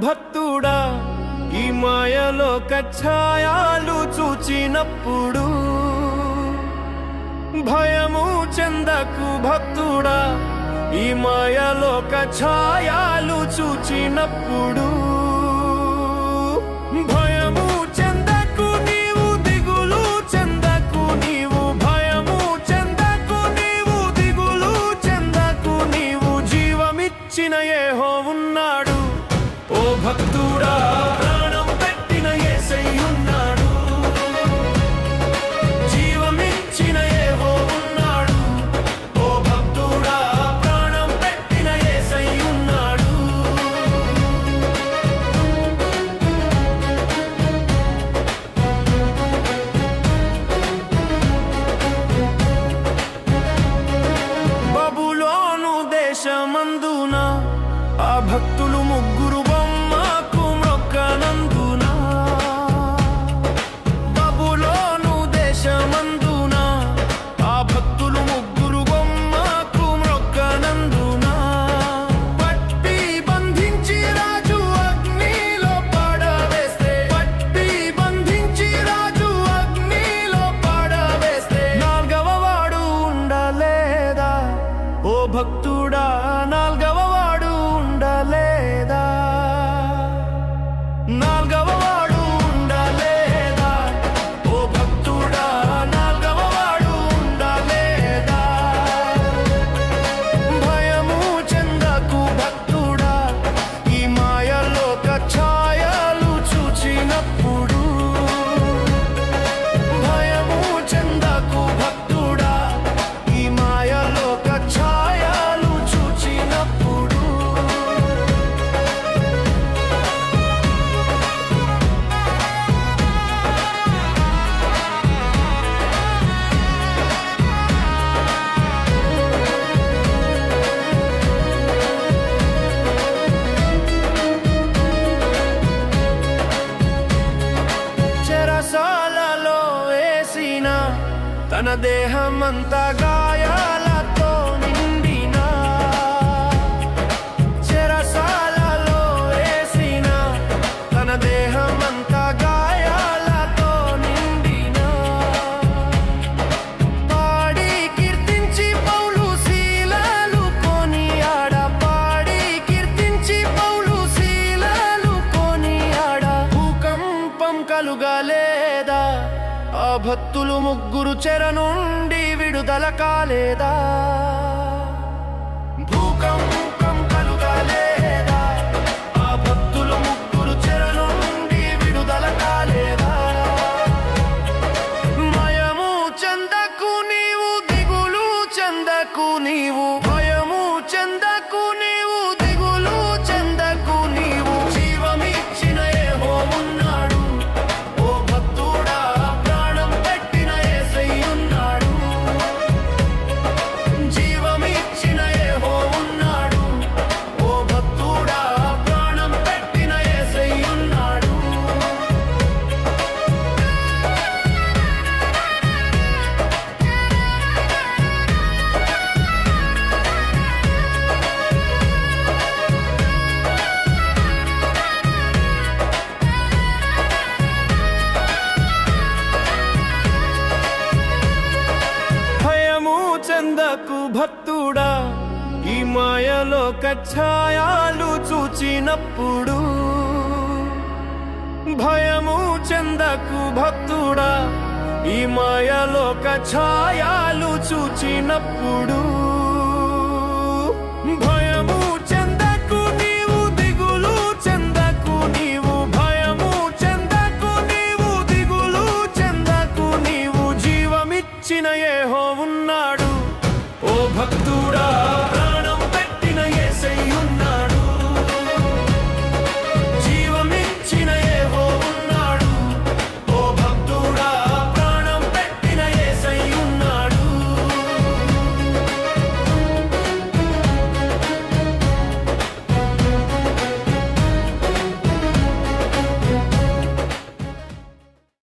భక్తుడా ఈ మాయలోక ఛాయాలు చూచినప్పుడు భయము చెందకు భక్తుడా ఈ మాయలోక ఛాయాలు చూచినప్పుడు భయము చెందకు నీవు దిగులు చెందకు నీవు భయము చెందకు నీవు దిగులు చెందకు నీవు జీవమిచ్చిన యెహోవా ఉన్నాడు ఓ భక్తుడా ప్రాణం పెట్టిన యేసయ్య ఉన్నాడు జీవమిచ్చిన యెహోవా ఉన్నాడు ఓ భక్తుడా ప్రాణం పెట్టిన యేసయ్య ఉన్నాడు బబులోను దేశమందున ఆ భక్తులు ముగ్గురు బొమ్మకు మ్రొక్కనందున బబులోను దేశమందున ఆ భక్తులు ముగ్గురు బొమ్మకు మ్రొక్కనందున పట్టి బంధించి రాజు అగ్నిలో పడవేస్తే పట్టి బంధించి రాజు అగ్నిలో పడవేస్తే నాల్గవ వాడు ఉండలేదా ఓ భక్తుడా నాల్గవ వాడు ఉండలేదా నాల్గవ వాడు ఉండలేదా ఓ భక్తుడా నాల్గవ వాడు ఉండలేదా భయము చెందకు భక్తుడా ఈ మాయలోక ఛాయలు చూచినప్పుడు భయము చెందకు భక్తుడా ఈ మాయలోక ఛాయలు చూచినప్పుడు చెరసాలలో వేసిన తన దేహమంతా గాయాలతో నిండిన చెరసాలలో వేసిన తన దేహమంతా గాయాలతో నిండిన పాడి కీర్తించి పౌలు శీలలు కొనియాడ పాడి కీర్తించి పౌలు శీలలు కొనియాడ భూకంపం కలుగలేదా ఆ భక్తులు ముగ్గురు చెర నుండి విడుదల కాలేదా భూకంపం కలుగలేదా ఆ భక్తులు ముగ్గురు చెర నుండి విడుదల కాలేదా భయము చెందకు నీవు దిగులు చెందకు నీవు భయము చెందకు నీవు దిగులు చెందకు నీవు జీవమిచ్చిన యెహోవా ఉన్నాడు ఓ భక్తుడా ప్రాణం పెట్టిన యేసయ్య ఉన్నాడు జీవమిచ్చిన యెహోవా ఉన్నాడు ఓ భక్తుడా ప్రాణం పెట్టిన యేసయ్య ఉన్నాడు భయము చెందకు భక్తుడా ఈ మాయలోక ఛాయలు చూచినప్పుడు భయము చెందకు భక్తుడా ఈ మాయలోక ఛాయలు చూచినప్పుడు